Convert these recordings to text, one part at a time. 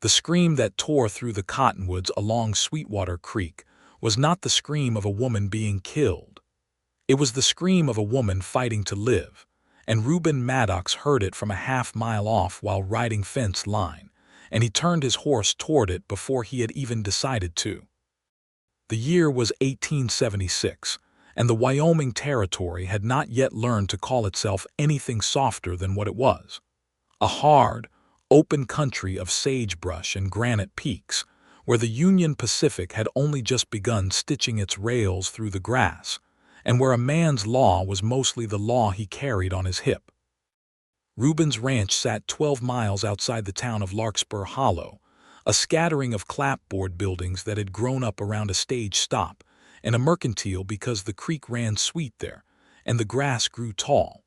The scream that tore through the cottonwoods along Sweetwater Creek was not the scream of a woman being killed. It was the scream of a woman fighting to live, and Reuben Maddox heard it from a half-mile off while riding fence line, and he turned his horse toward it before he had even decided to. The year was 1876, and the Wyoming Territory had not yet learned to call itself anything softer than what it was. A hard, open country of sagebrush and granite peaks, where the Union Pacific had only just begun stitching its rails through the grass, and where a man's law was mostly the law he carried on his hip. Reuben's ranch sat 12 miles outside the town of Larkspur Hollow, a scattering of clapboard buildings that had grown up around a stage stop, and a mercantile because the creek ran sweet there, and the grass grew tall.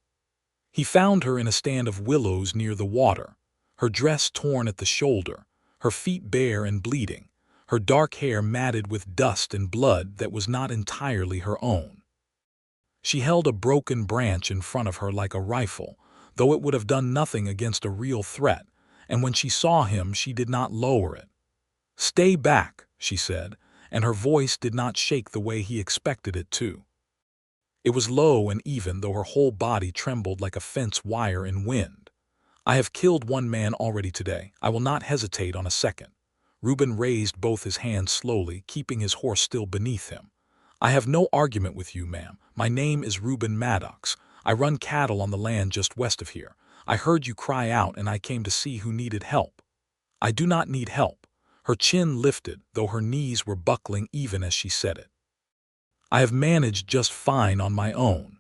He found her in a stand of willows near the water, her dress torn at the shoulder, her feet bare and bleeding, her dark hair matted with dust and blood that was not entirely her own. She held a broken branch in front of her like a rifle, though it would have done nothing against a real threat, and when she saw him she did not lower it. "Stay back," she said, and her voice did not shake the way he expected it to. It was low and even, though her whole body trembled like a fence wire in wind. "I have killed one man already today. I will not hesitate on a second." Reuben raised both his hands slowly, keeping his horse still beneath him. "I have no argument with you, ma'am. My name is Reuben Maddox. I run cattle on the land just west of here. I heard you cry out and I came to see who needed help." "I do not need help." Her chin lifted, though her knees were buckling even as she said it. "I have managed just fine on my own."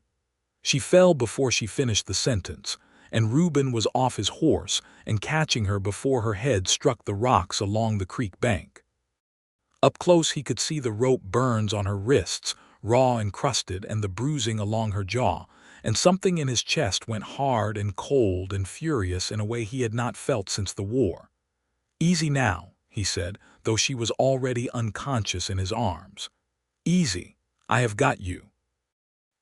She fell before she finished the sentence, and Reuben was off his horse and catching her before her head struck the rocks along the creek bank. Up close he could see the rope burns on her wrists, raw and crusted, and the bruising along her jaw, and something in his chest went hard and cold and furious in a way he had not felt since the war. "Easy now," he said, though she was already unconscious in his arms. "Easy. I have got you."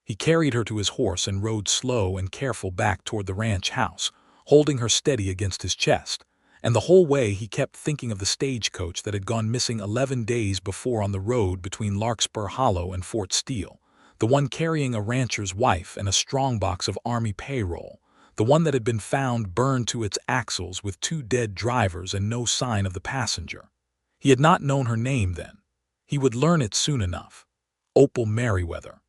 He carried her to his horse and rode slow and careful back toward the ranch house, holding her steady against his chest, and the whole way he kept thinking of the stagecoach that had gone missing 11 days before on the road between Larkspur Hollow and Fort Steele, the one carrying a rancher's wife and a strongbox of Army payroll, the one that had been found burned to its axles with 2 dead drivers and no sign of the passenger. He had not known her name then. He would learn it soon enough. Opal Merriweather.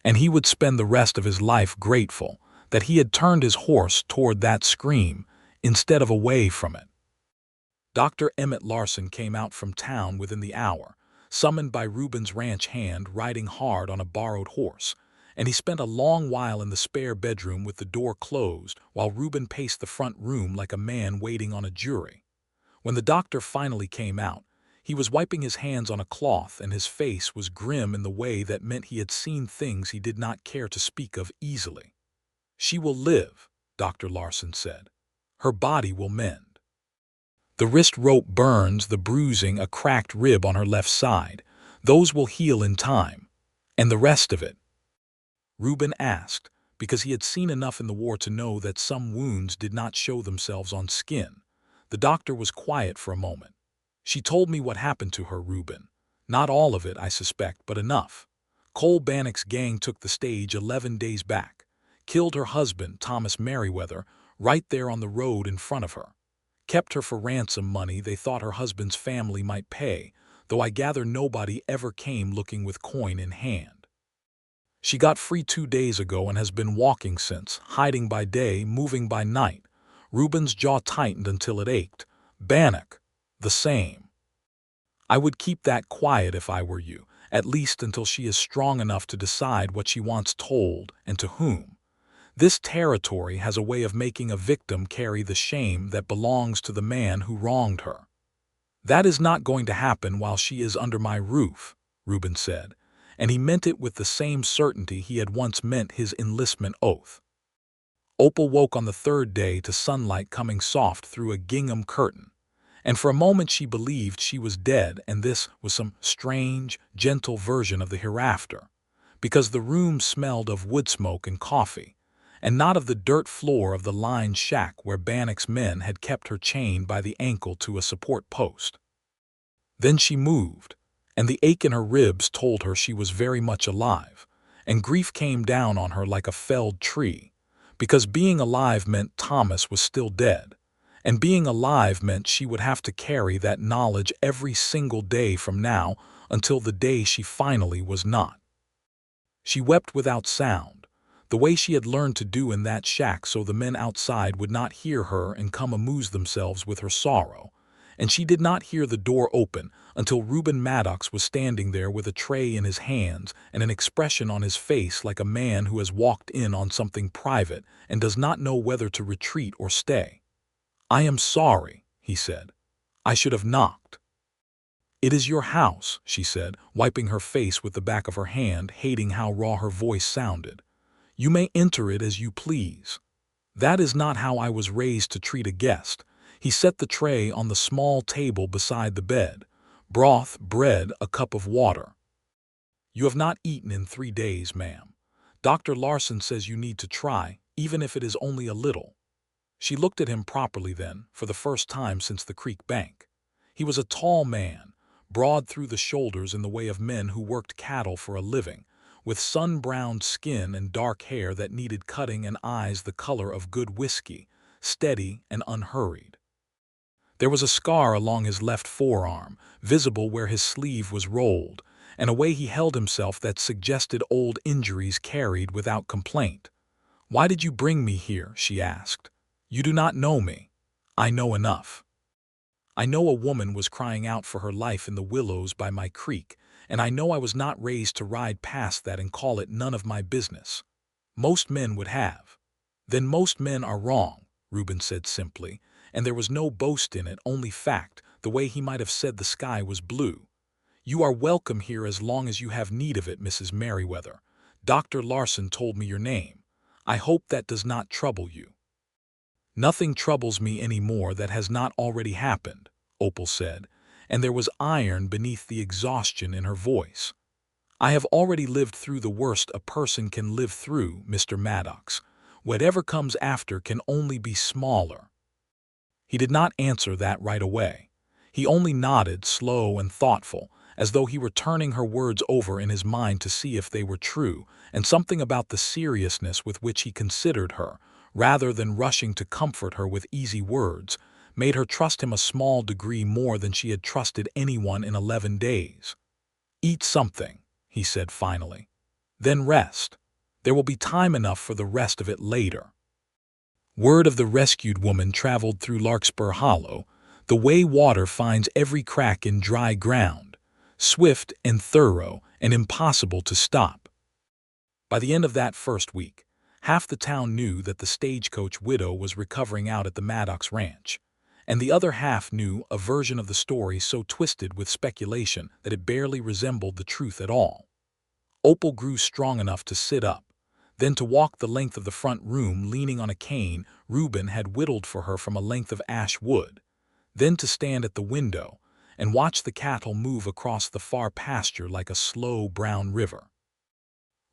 And he would spend the rest of his life grateful that he had turned his horse toward that scream instead of away from it. Dr. Emmett Larson came out from town within the hour, summoned by Reuben's ranch hand riding hard on a borrowed horse, and he spent a long while in the spare bedroom with the door closed while Reuben paced the front room like a man waiting on a jury. When the doctor finally came out, he was wiping his hands on a cloth and his face was grim in the way that meant he had seen things he did not care to speak of easily. "She will live," Dr. Larson said. "Her body will mend. The wrist rope burns, the bruising, a cracked rib on her left side. Those will heal in time. And the rest of it?" Reuben asked, because he had seen enough in the war to know that some wounds did not show themselves on skin. The doctor was quiet for a moment. "She told me what happened to her, Reuben. Not all of it, I suspect, but enough. Cole Bannock's gang took the stage 11 days back. Killed her husband, Thomas Merriweather, right there on the road in front of her. Kept her for ransom money they thought her husband's family might pay, though I gather nobody ever came looking with coin in hand. She got free 2 days ago and has been walking since, hiding by day, moving by night." Reuben's jaw tightened until it ached. "Bannock. The same. I would keep that quiet if I were you, at least until she is strong enough to decide what she wants told and to whom. This territory has a way of making a victim carry the shame that belongs to the man who wronged her." "That is not going to happen while she is under my roof," Reuben said, and he meant it with the same certainty he had once meant his enlistment oath. Opal woke on the 3rd day to sunlight coming soft through a gingham curtain, and for a moment she believed she was dead and this was some strange, gentle version of the hereafter, because the room smelled of wood smoke and coffee, and not of the dirt floor of the lined shack where Bannock's men had kept her chained by the ankle to a support post. Then she moved, and the ache in her ribs told her she was very much alive, and grief came down on her like a felled tree, because being alive meant Thomas was still dead, and being alive meant she would have to carry that knowledge every single day from now until the day she finally was not. She wept without sound, the way she had learned to do in that shack so the men outside would not hear her and come amuse themselves with her sorrow, and she did not hear the door open until Reuben Maddox was standing there with a tray in his hands and an expression on his face like a man who has walked in on something private and does not know whether to retreat or stay. "I am sorry," he said. "I should have knocked." "It is your house," she said, wiping her face with the back of her hand, hating how raw her voice sounded. "You may enter it as you please. That is not how I was raised to treat a guest." He set the tray on the small table beside the bed. "Broth, bread, a cup of water." "You have not eaten in 3 days, ma'am. Dr. Larson says you need to try, even if it is only a little." She looked at him properly then, for the first time since the creek bank. He was a tall man, broad through the shoulders in the way of men who worked cattle for a living, with sun-browned skin and dark hair that needed cutting and eyes the color of good whiskey, steady and unhurried. There was a scar along his left forearm, visible where his sleeve was rolled, and a way he held himself that suggested old injuries carried without complaint. "Why did you bring me here?" she asked. "You do not know me." "I know enough. I know a woman was crying out for her life in the willows by my creek, and I know I was not raised to ride past that and call it none of my business. Most men would have." "Then most men are wrong," Reuben said simply, and there was no boast in it, only fact, the way he might have said the sky was blue. "You are welcome here as long as you have need of it, Mrs. Merriweather. Dr. Larson told me your name. I hope that does not trouble you." "Nothing troubles me any more that has not already happened," Opal said, and there was iron beneath the exhaustion in her voice. "I have already lived through the worst a person can live through, Mr. Maddox. Whatever comes after can only be smaller." He did not answer that right away. He only nodded, slow and thoughtful, as though he were turning her words over in his mind to see if they were true, and something about the seriousness with which he considered her, rather than rushing to comfort her with easy words, made her trust him a small degree more than she had trusted anyone in 11 days. "Eat something," he said finally. "Then rest. There will be time enough for the rest of it later." Word of the rescued woman traveled through Larkspur Hollow, the way water finds every crack in dry ground, swift and thorough and impossible to stop. By the end of that first week, half the town knew that the stagecoach widow was recovering out at the Maddox Ranch, and the other half knew a version of the story so twisted with speculation that it barely resembled the truth at all. Opal grew strong enough to sit up, then to walk the length of the front room leaning on a cane Reuben had whittled for her from a length of ash wood, then to stand at the window and watch the cattle move across the far pasture like a slow brown river.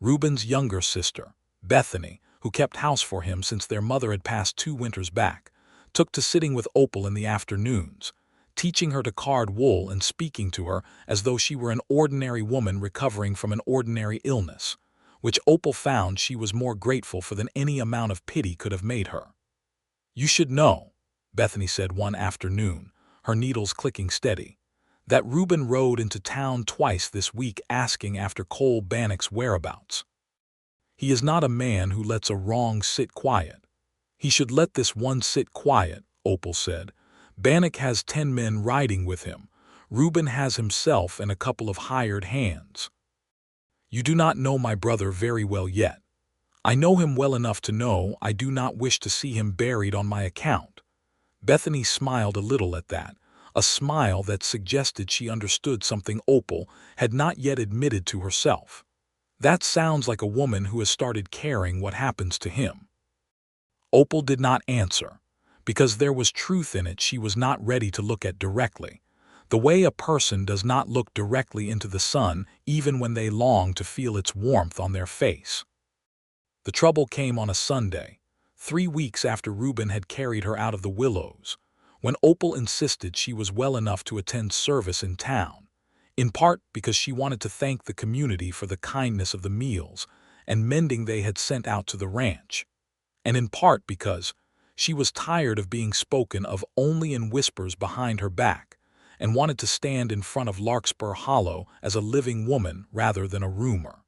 Reuben's younger sister, Bethany, who kept house for him since their mother had passed 2 winters back, took to sitting with Opal in the afternoons, teaching her to card wool and speaking to her as though she were an ordinary woman recovering from an ordinary illness, which Opal found she was more grateful for than any amount of pity could have made her. "You should know," Bethany said one afternoon, her needles clicking steady, "that Reuben rode into town twice this week asking after Cole Bannock's whereabouts. He is not a man who lets a wrong sit quiet." "He should let this one sit quiet," Opal said. "Bannock has 10 men riding with him. Reuben has himself and a couple of hired hands. You do not know my brother very well yet. I know him well enough to know I do not wish to see him buried on my account." Bethany smiled a little at that, a smile that suggested she understood something Opal had not yet admitted to herself. "That sounds like a woman who has started caring what happens to him." Opal did not answer, because there was truth in it she was not ready to look at directly, the way a person does not look directly into the sun even when they long to feel its warmth on their face. The trouble came on a Sunday, 3 weeks after Reuben had carried her out of the willows, when Opal insisted she was well enough to attend service in town, in part because she wanted to thank the community for the kindness of the meals and mending they had sent out to the ranch, and in part because she was tired of being spoken of only in whispers behind her back and wanted to stand in front of Larkspur Hollow as a living woman rather than a rumor.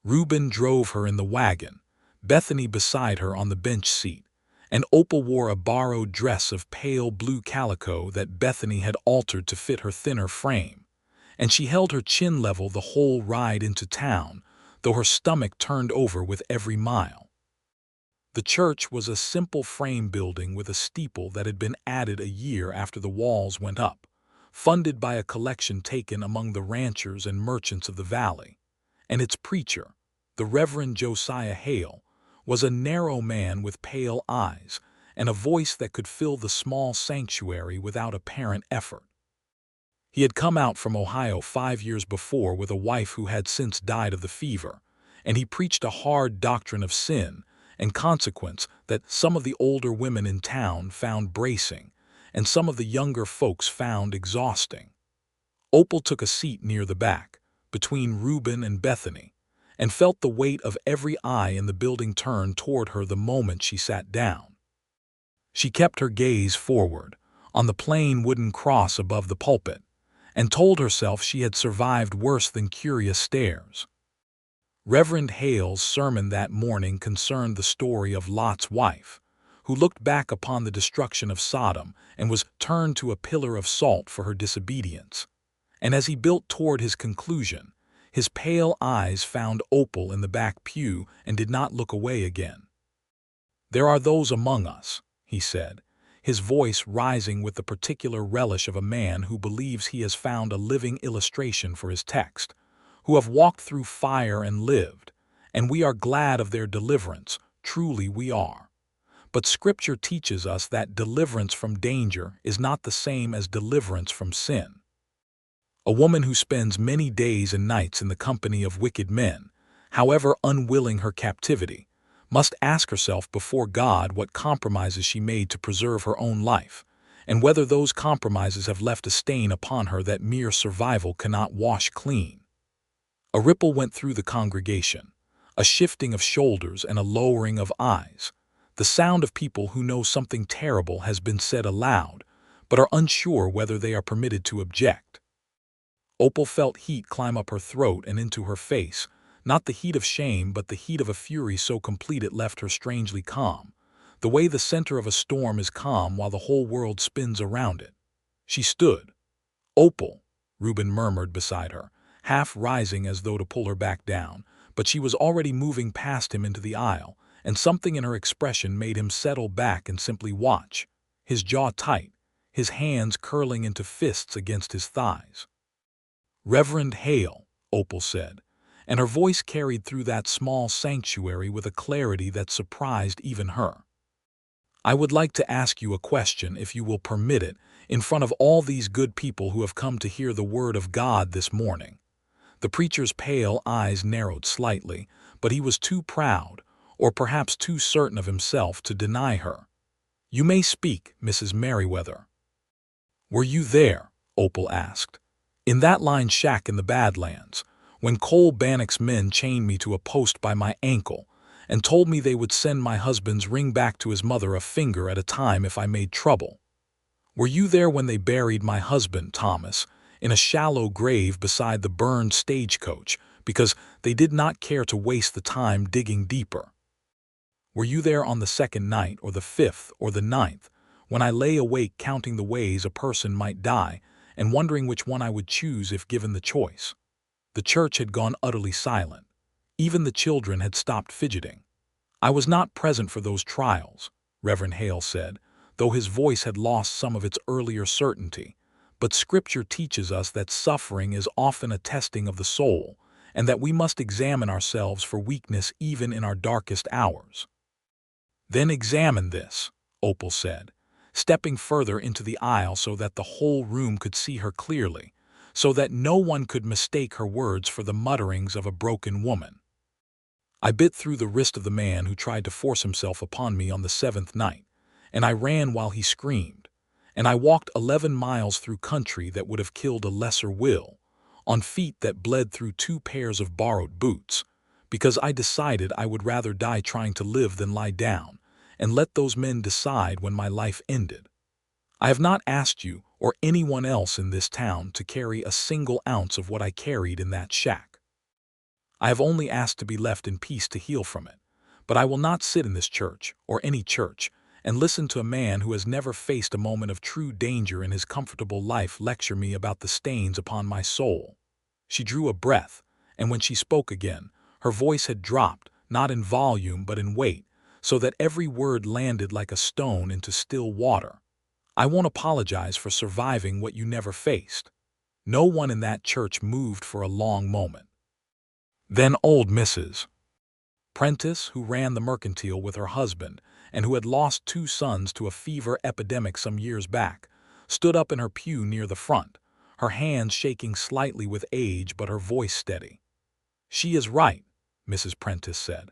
Reuben drove her in the wagon, Bethany beside her on the bench seat, and Opal wore a borrowed dress of pale blue calico that Bethany had altered to fit her thinner frame, and she held her chin level the whole ride into town, though her stomach turned over with every mile. The church was a simple frame building with a steeple that had been added a year after the walls went up, funded by a collection taken among the ranchers and merchants of the valley, and its preacher, the Reverend Josiah Hale, was a narrow man with pale eyes and a voice that could fill the small sanctuary without apparent effort. He had come out from Ohio 5 years before with a wife who had since died of the fever, and he preached a hard doctrine of sin and consequence that some of the older women in town found bracing and some of the younger folks found exhausting. Opal took a seat near the back, between Reuben and Bethany, and felt the weight of every eye in the building turn toward her the moment she sat down. She kept her gaze forward, on the plain wooden cross above the pulpit, and told herself she had survived worse than curious stares. Reverend Hale's sermon that morning concerned the story of Lot's wife, who looked back upon the destruction of Sodom and was turned to a pillar of salt for her disobedience. And as he built toward his conclusion, his pale eyes found Opal in the back pew and did not look away again. "There are those among us," he said, his voice rising with the particular relish of a man who believes he has found a living illustration for his text, "who have walked through fire and lived, and we are glad of their deliverance, truly we are. But Scripture teaches us that deliverance from danger is not the same as deliverance from sin. A woman who spends many days and nights in the company of wicked men, however unwilling her captivity, must ask herself before God what compromises she made to preserve her own life, and whether those compromises have left a stain upon her that mere survival cannot wash clean." A ripple went through the congregation, a shifting of shoulders and a lowering of eyes, the sound of people who know something terrible has been said aloud, but are unsure whether they are permitted to object. Opal felt heat climb up her throat and into her face, not the heat of shame but the heat of a fury so complete it left her strangely calm, the way the center of a storm is calm while the whole world spins around it. She stood. "Opal," Reuben murmured beside her, half rising as though to pull her back down, but she was already moving past him into the aisle, and something in her expression made him settle back and simply watch, his jaw tight, his hands curling into fists against his thighs. "Reverend Hale," Opal said, and her voice carried through that small sanctuary with a clarity that surprised even her. "I would like to ask you a question, if you will permit it, in front of all these good people who have come to hear the word of God this morning." The preacher's pale eyes narrowed slightly, but he was too proud, or perhaps too certain of himself, to deny her. "You may speak, Mrs. Merriweather." "Were you there," Opal asked, "in that line shack in the Badlands, when Cole Bannock's men chained me to a post by my ankle and told me they would send my husband's ring back to his mother a finger at a time if I made trouble? Were you there when they buried my husband, Thomas, in a shallow grave beside the burned stagecoach because they did not care to waste the time digging deeper? Were you there on the second night, or the fifth, or the ninth, when I lay awake counting the ways a person might die and wondering which one I would choose if given the choice?" The church had gone utterly silent. Even the children had stopped fidgeting. "I was not present for those trials," Reverend Hale said, though his voice had lost some of its earlier certainty. "But Scripture teaches us that suffering is often a testing of the soul, and that we must examine ourselves for weakness even in our darkest hours." "Then examine this," Opal said, stepping further into the aisle so that the whole room could see her clearly, so that no one could mistake her words for the mutterings of a broken woman. I bit through the wrist of the man who tried to force himself upon me on the 7th night, and I ran while he screamed, and I walked 11 miles through country that would have killed a lesser will, on feet that bled through 2 pairs of borrowed boots, because I decided I would rather die trying to live than lie down, and let those men decide when my life ended. I have not asked you or anyone else in this town to carry a single ounce of what I carried in that shack. I have only asked to be left in peace to heal from it, but I will not sit in this church, or any church, and listen to a man who has never faced a moment of true danger in his comfortable life lecture me about the stains upon my soul. She drew a breath, and when she spoke again, her voice had dropped, not in volume but in weight, so that every word landed like a stone into still water. I won't apologize for surviving what you never faced. No one in that church moved for a long moment. Then old Mrs. Prentice, who ran the mercantile with her husband and who had lost 2 sons to a fever epidemic some years back, stood up in her pew near the front, her hands shaking slightly with age but her voice steady. "She is right," Mrs. Prentice said.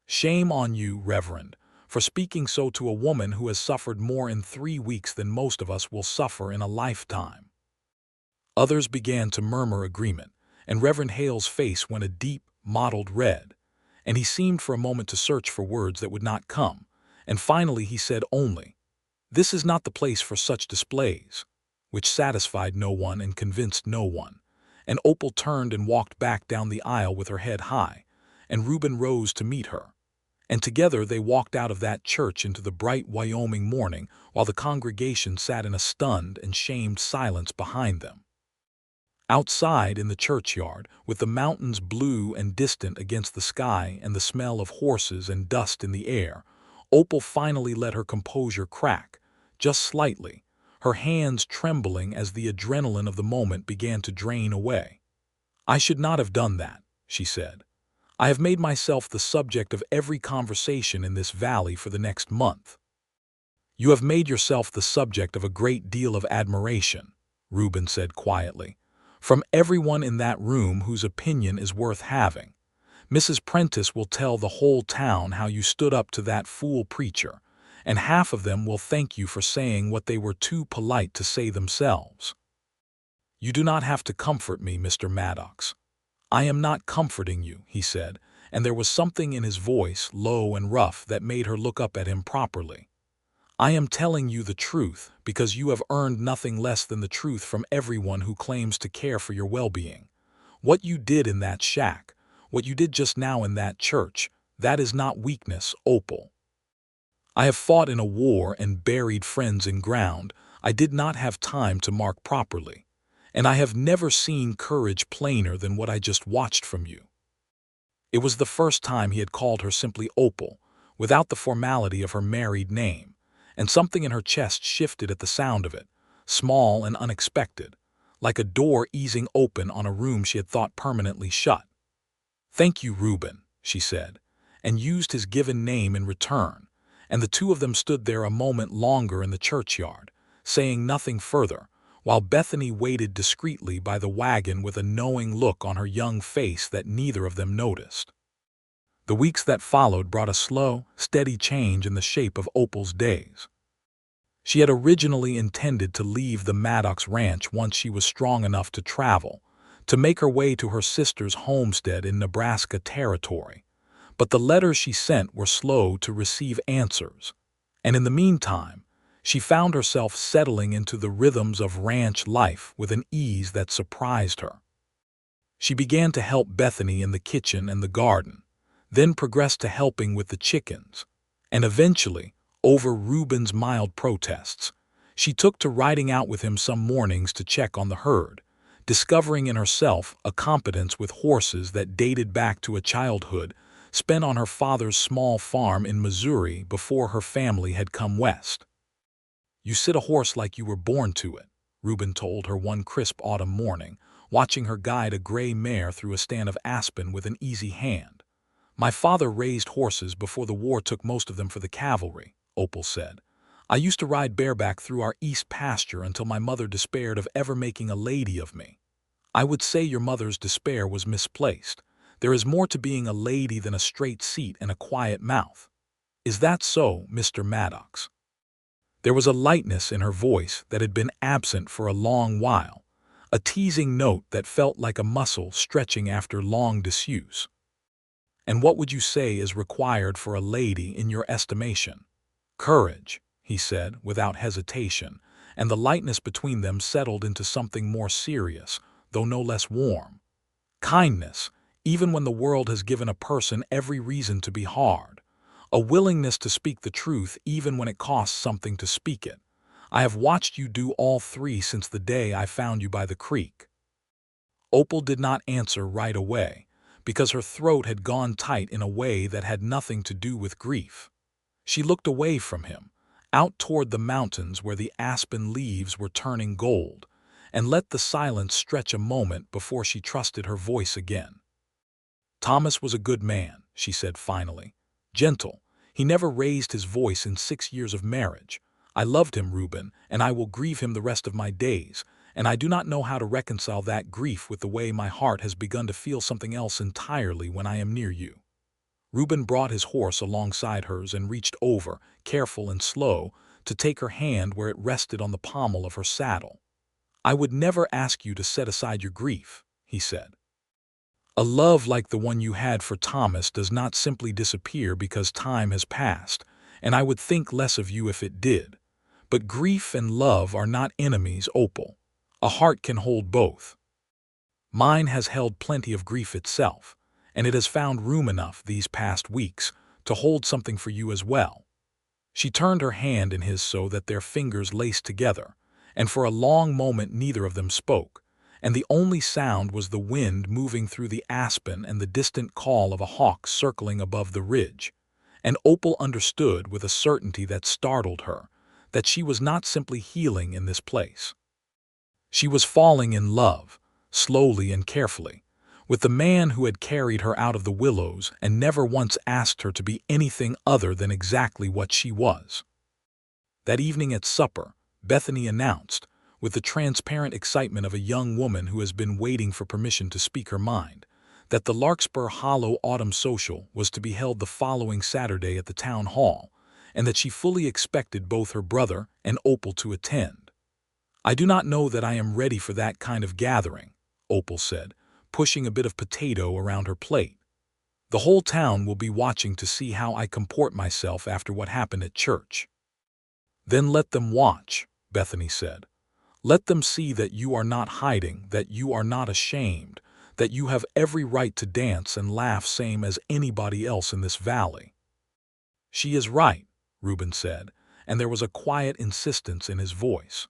"Shame on you, Reverend, for speaking so to a woman who has suffered more in 3 weeks than most of us will suffer in a lifetime." Others began to murmur agreement, and Reverend Hale's face went a deep, mottled red, and he seemed for a moment to search for words that would not come, and finally he said only, "This is not the place for such displays," which satisfied no one and convinced no one, and Opal turned and walked back down the aisle with her head high, and Reuben rose to meet her, and together they walked out of that church into the bright Wyoming morning while the congregation sat in a stunned and shamed silence behind them. Outside in the churchyard, with the mountains blue and distant against the sky and the smell of horses and dust in the air, Opal finally let her composure crack, just slightly, her hands trembling as the adrenaline of the moment began to drain away. "I should not have done that," she said. "I have made myself the subject of every conversation in this valley for the next month." "You have made yourself the subject of a great deal of admiration," Reuben said quietly, "from everyone in that room whose opinion is worth having. Mrs. Prentice will tell the whole town how you stood up to that fool preacher, and half of them will thank you for saying what they were too polite to say themselves." "You do not have to comfort me, Mr. Maddox." "I am not comforting you," he said, and there was something in his voice, low and rough, that made her look up at him properly. "I am telling you the truth because you have earned nothing less than the truth from everyone who claims to care for your well-being. What you did in that shack, what you did just now in that church, that is not weakness, Opal. I have fought in a war and buried friends in ground I did not have time to mark properly, and I have never seen courage plainer than what I just watched from you." It was the first time he had called her simply Opal, without the formality of her married name, and something in her chest shifted at the sound of it, small and unexpected, like a door easing open on a room she had thought permanently shut. "Thank you, Reuben," she said, and used his given name in return, and the two of them stood there a moment longer in the churchyard, saying nothing further, while Bethany waited discreetly by the wagon with a knowing look on her young face that neither of them noticed. The weeks that followed brought a slow, steady change in the shape of Opal's days. She had originally intended to leave the Maddox ranch once she was strong enough to travel, to make her way to her sister's homestead in Nebraska Territory, but the letters she sent were slow to receive answers, and in the meantime, she found herself settling into the rhythms of ranch life with an ease that surprised her. She began to help Bethany in the kitchen and the garden, then progressed to helping with the chickens, and eventually, over Reuben's mild protests, she took to riding out with him some mornings to check on the herd, discovering in herself a competence with horses that dated back to a childhood spent on her father's small farm in Missouri before her family had come west. "You sit a horse like you were born to it," Reuben told her one crisp autumn morning, watching her guide a gray mare through a stand of aspen with an easy hand. "My father raised horses before the war took most of them for the cavalry," Opal said. "I used to ride bareback through our east pasture until my mother despaired of ever making a lady of me." "I would say your mother's despair was misplaced. There is more to being a lady than a straight seat and a quiet mouth. Is that so, Mr. Maddox?" There was a lightness in her voice that had been absent for a long while, a teasing note that felt like a muscle stretching after long disuse. "And what would you say is required for a lady in your estimation?" "Courage," he said without hesitation, and the lightness between them settled into something more serious, though no less warm. "Kindness, even when the world has given a person every reason to be hard. A willingness to speak the truth even when it costs something to speak it. I have watched you do all three since the day I found you by the creek." Opal did not answer right away, because her throat had gone tight in a way that had nothing to do with grief. She looked away from him, out toward the mountains where the aspen leaves were turning gold, and let the silence stretch a moment before she trusted her voice again. "Thomas was a good man," she said finally. "Gentle. He never raised his voice in 6 years of marriage. I loved him, Reuben, and I will grieve him the rest of my days, and I do not know how to reconcile that grief with the way my heart has begun to feel something else entirely when I am near you." Reuben brought his horse alongside hers and reached over, careful and slow, to take her hand where it rested on the pommel of her saddle. "I would never ask you to set aside your grief," he said. "A love like the one you had for Thomas does not simply disappear because time has passed, and I would think less of you if it did. But grief and love are not enemies, Opal. A heart can hold both. Mine has held plenty of grief itself, and it has found room enough these past weeks to hold something for you as well." She turned her hand in his so that their fingers laced together, and for a long moment neither of them spoke, and the only sound was the wind moving through the aspen and the distant call of a hawk circling above the ridge. And Opal understood with a certainty that startled her that she was not simply healing in this place. She was falling in love, slowly and carefully, with the man who had carried her out of the willows and never once asked her to be anything other than exactly what she was. That evening at supper, Bethany announced, with the transparent excitement of a young woman who has been waiting for permission to speak her mind, that the Larkspur Hollow Autumn Social was to be held the following Saturday at the town hall, and that she fully expected both her brother and Opal to attend. "I do not know that I am ready for that kind of gathering," Opal said, pushing a bit of potato around her plate. "The whole town will be watching to see how I comport myself after what happened at church." "Then let them watch," Bethany said. "Let them see that you are not hiding, that you are not ashamed, that you have every right to dance and laugh same as anybody else in this valley." "She is right," Reuben said, and there was a quiet insistence in his voice.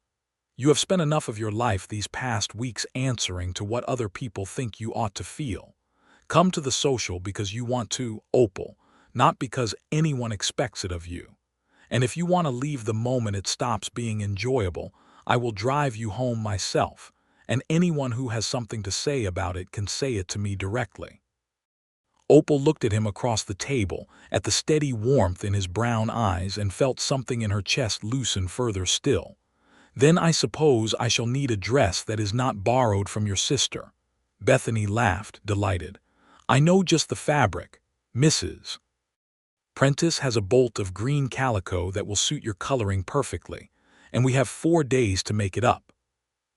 "You have spent enough of your life these past weeks answering to what other people think you ought to feel. Come to the social because you want to, Opal, not because anyone expects it of you. And if you want to leave the moment it stops being enjoyable, I will drive you home myself, and anyone who has something to say about it can say it to me directly." Opal looked at him across the table, at the steady warmth in his brown eyes, and felt something in her chest loosen further still. "Then I suppose I shall need a dress that is not borrowed from your sister." Bethany laughed, delighted. "I know just the fabric. Mrs. Prentice has a bolt of green calico that will suit your coloring perfectly, and we have 4 days to make it up."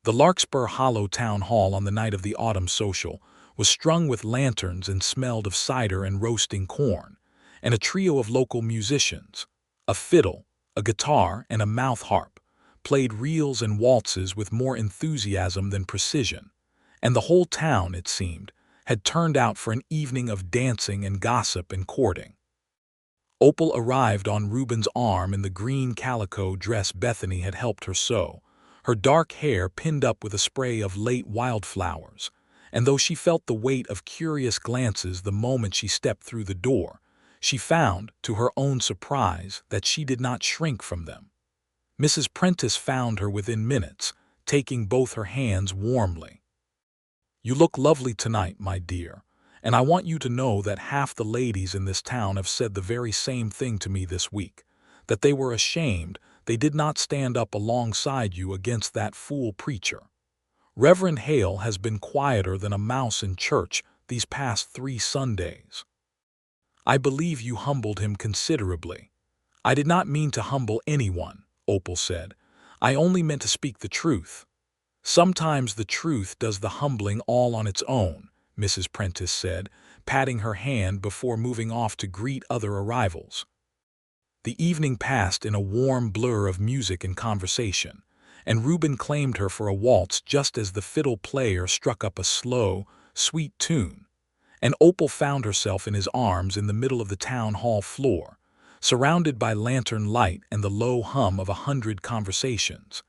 The Larkspur Hollow Town Hall on the night of the autumn social was strung with lanterns and smelled of cider and roasting corn, and a trio of local musicians, a fiddle, a guitar, and a mouth harp, played reels and waltzes with more enthusiasm than precision, and the whole town, it seemed, had turned out for an evening of dancing and gossip and courting. Opal arrived on Reuben's arm in the green calico dress Bethany had helped her sew, her dark hair pinned up with a spray of late wildflowers, and though she felt the weight of curious glances the moment she stepped through the door, she found, to her own surprise, that she did not shrink from them. Mrs. Prentice found her within minutes, taking both her hands warmly. "You look lovely tonight, my dear, and I want you to know that half the ladies in this town have said the very same thing to me this week, that they were ashamed they did not stand up alongside you against that fool preacher. Reverend Hale has been quieter than a mouse in church these past 3 Sundays. I believe you humbled him considerably. I did not mean to humble anyone, Opal said. I only meant to speak the truth. Sometimes the truth does the humbling all on its own, Mrs. Prentice said, patting her hand before moving off to greet other arrivals. The evening passed in a warm blur of music and conversation, and Reuben claimed her for a waltz just as the fiddle player struck up a slow, sweet tune, and Opal found herself in his arms in the middle of the town hall floor, surrounded by lantern light and the low hum of 100 conversations.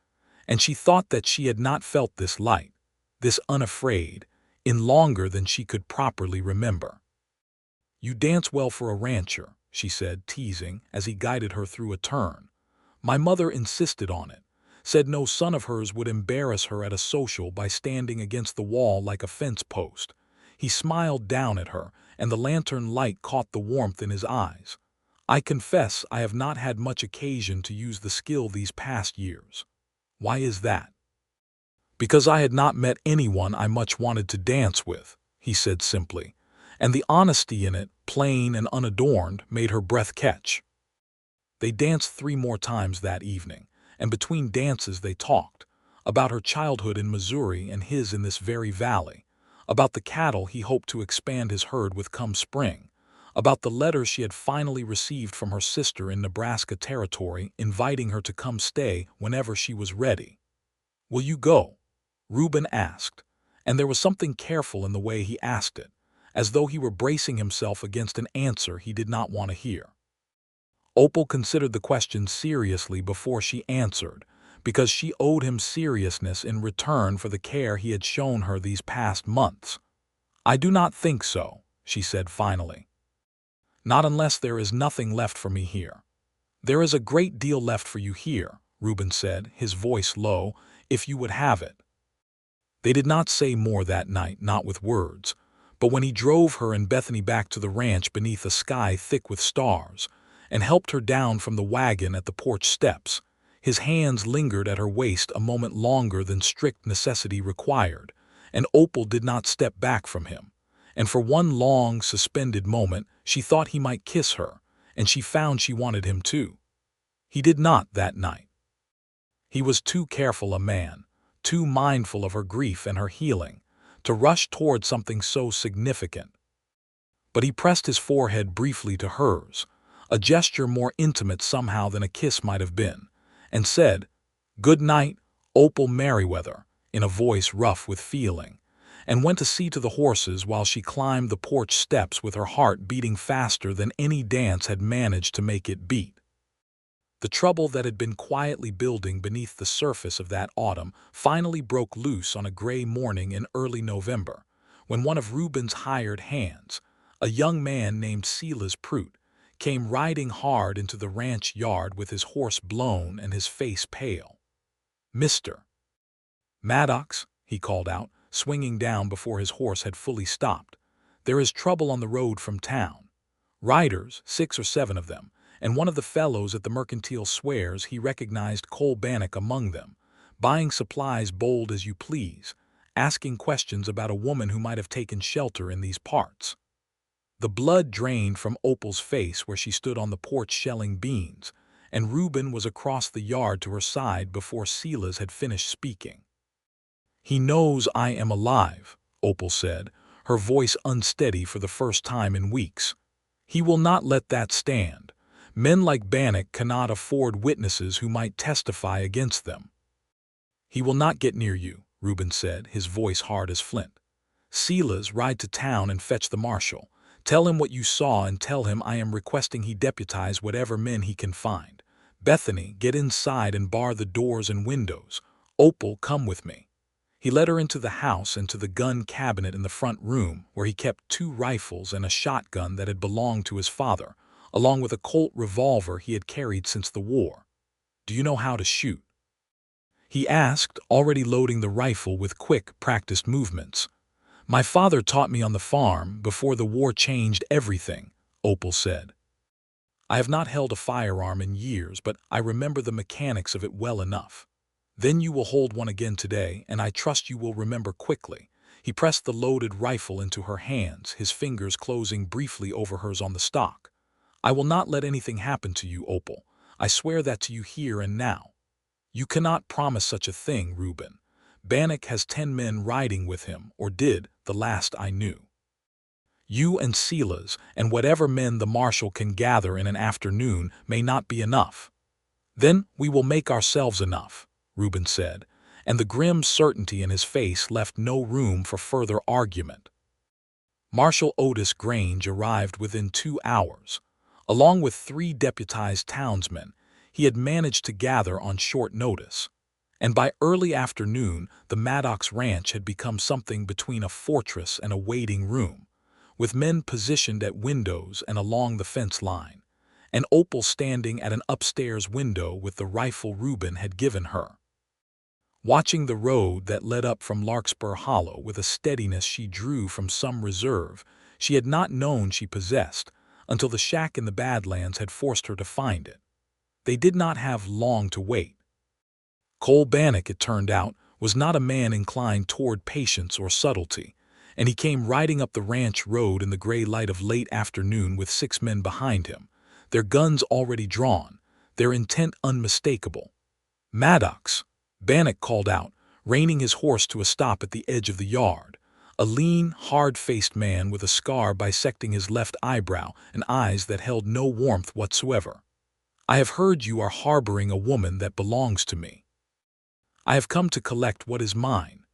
And she thought that she had not felt this light, this unafraid, in longer than she could properly remember. "You dance well for a rancher," she said, teasing, as he guided her through a turn. "My mother insisted on it, said no son of hers would embarrass her at a social by standing against the wall like a fence post." He smiled down at her, and the lantern light caught the warmth in his eyes. "I confess I have not had much occasion to use the skill these past years." "Why is that?" "Because I had not met anyone I much wanted to dance with," he said simply, and the honesty in it, plain and unadorned, made her breath catch. They danced 3 more times that evening, and between dances they talked about her childhood in Missouri and his in this very valley, about the cattle he hoped to expand his herd with come spring, about the letters she had finally received from her sister in Nebraska Territory inviting her to come stay whenever she was ready. "Will you go?" Reuben asked, and there was something careful in the way he asked it, as though he were bracing himself against an answer he did not want to hear. Opal considered the question seriously before she answered, because she owed him seriousness in return for the care he had shown her these past months. "I do not think so," she said finally. "Not unless there is nothing left for me here." "There is a great deal left for you here," Reuben said, his voice low, "if you would have it." They did not say more that night, not with words, but when he drove her and Bethany back to the ranch beneath a sky thick with stars, and helped her down from the wagon at the porch steps, his hands lingered at her waist a moment longer than strict necessity required, and Opal did not step back from him, and for one long, suspended moment she thought he might kiss her, and she found she wanted him too. He did not that night. He was too careful a man, too mindful of her grief and her healing, to rush toward something so significant. But he pressed his forehead briefly to hers, a gesture more intimate somehow than a kiss might have been, and said, "Good night, Opal Merriweather," in a voice rough with feeling, and went to see to the horses while she climbed the porch steps with her heart beating faster than any dance had managed to make it beat. The trouble that had been quietly building beneath the surface of that autumn finally broke loose on a gray morning in early November, when one of Reuben's hired hands, a young man named Silas Prout, came riding hard into the ranch yard with his horse blown and his face pale. "Mr. Maddox," he called out, swinging down before his horse had fully stopped, "there is trouble on the road from town. Riders, 6 or 7 of them, and one of the fellows at the Mercantile swears he recognized Cole Bannock among them, buying supplies bold as you please, asking questions about a woman who might have taken shelter in these parts." The blood drained from Opal's face where she stood on the porch shelling beans, and Reuben was across the yard to her side before Silas had finished speaking. "He knows I am alive," Opal said, her voice unsteady for the first time in weeks. "He will not let that stand. Men like Bannock cannot afford witnesses who might testify against them." "He will not get near you," Reuben said, his voice hard as flint. "Silas, ride to town and fetch the marshal. Tell him what you saw and tell him I am requesting he deputize whatever men he can find. Bethany, get inside and bar the doors and windows. Opal, come with me." He led her into the house and to the gun cabinet in the front room, where he kept 2 rifles and a shotgun that had belonged to his father, along with a Colt revolver he had carried since the war. "Do you know how to shoot?" he asked, already loading the rifle with quick, practiced movements. "My father taught me on the farm before the war changed everything," Opal said. "I have not held a firearm in years, but I remember the mechanics of it well enough." "Then you will hold one again today, and I trust you will remember quickly." He pressed the loaded rifle into her hands, his fingers closing briefly over hers on the stock. "I will not let anything happen to you, Opal. I swear that to you here and now." "You cannot promise such a thing, Reuben. Bannock has 10 men riding with him, or did, the last I knew. You and Silas, and whatever men the marshal can gather in an afternoon, may not be enough." "Then we will make ourselves enough," Reuben said, and the grim certainty in his face left no room for further argument. Marshal Otis Grange arrived within 2 hours. Along with 3 deputized townsmen, he had managed to gather on short notice. And by early afternoon, the Maddox Ranch had become something between a fortress and a waiting room, with men positioned at windows and along the fence line, and Opal standing at an upstairs window with the rifle Reuben had given her. Watching the road that led up from Larkspur Hollow with a steadiness she drew from some reserve she had not known she possessed until the shack in the Badlands had forced her to find it. They did not have long to wait. Cole Bannock, it turned out, was not a man inclined toward patience or subtlety, and he came riding up the ranch road in the gray light of late afternoon with 6 men behind him, their guns already drawn, their intent unmistakable. "Maddox!" Bannock called out, reining his horse to a stop at the edge of the yard, a lean, hard-faced man with a scar bisecting his left eyebrow and eyes that held no warmth whatsoever. "I have heard you are harboring a woman that belongs to me. I have come to collect what is mine."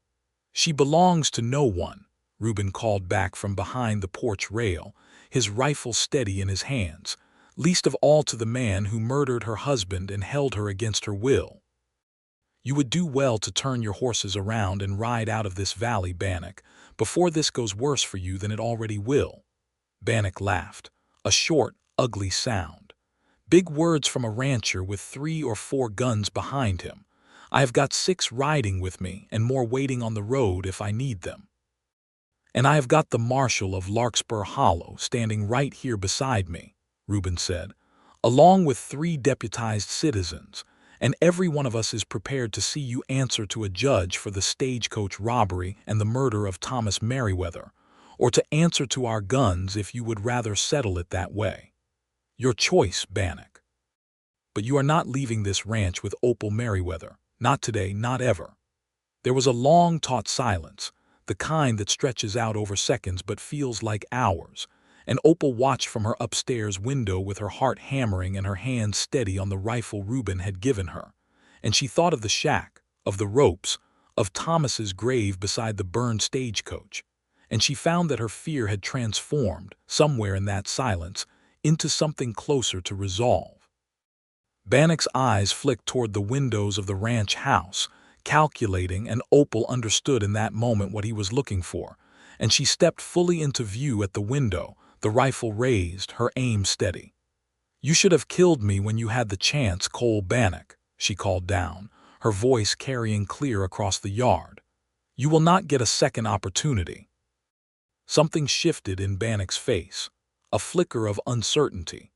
"She belongs to no one," Reuben called back from behind the porch rail, his rifle steady in his hands, "least of all to the man who murdered her husband and held her against her will. You would do well to turn your horses around and ride out of this valley, Bannock, before this goes worse for you than it already will." Bannock laughed, a short, ugly sound. "Big words from a rancher with 3 or 4 guns behind him. I have got 6 riding with me and more waiting on the road if I need them. And I have got the marshal of Larkspur Hollow standing right here beside me," Reuben said, "along with 3 deputized citizens, and every one of us is prepared to see you answer to a judge for the stagecoach robbery and the murder of Thomas Merriweather, or to answer to our guns if you would rather settle it that way. Your choice, Bannock. But you are not leaving this ranch with Opal Merriweather, not today, not ever." There was a long, taut silence, the kind that stretches out over seconds but feels like hours, and Opal watched from her upstairs window with her heart hammering and her hands steady on the rifle Reuben had given her, and she thought of the shack, of the ropes, of Thomas's grave beside the burned stagecoach, and she found that her fear had transformed, somewhere in that silence, into something closer to resolve. Bannock's eyes flicked toward the windows of the ranch house, calculating, and Opal understood in that moment what he was looking for, and she stepped fully into view at the window, the rifle raised, her aim steady. "You should have killed me when you had the chance, Cole Bannock," she called down, her voice carrying clear across the yard. "You will not get a second opportunity." Something shifted in Bannock's face, a flicker of uncertainty.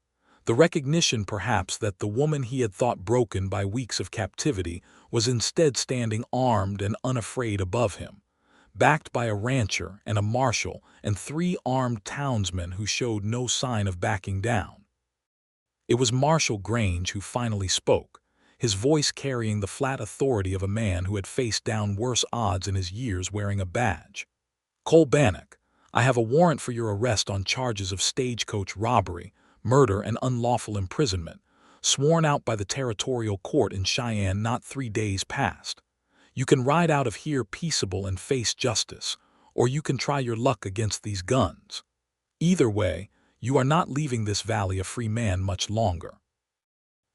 The recognition, perhaps, that the woman he had thought broken by weeks of captivity was instead standing armed and unafraid above him, backed by a rancher and a marshal and 3 armed townsmen who showed no sign of backing down. It was Marshal Grange who finally spoke, his voice carrying the flat authority of a man who had faced down worse odds in his years wearing a badge. "Cole Bannock, I have a warrant for your arrest on charges of stagecoach robbery, murder, and unlawful imprisonment, sworn out by the territorial court in Cheyenne not 3 days past. You can ride out of here peaceable and face justice, or you can try your luck against these guns. Either way, you are not leaving this valley a free man much longer."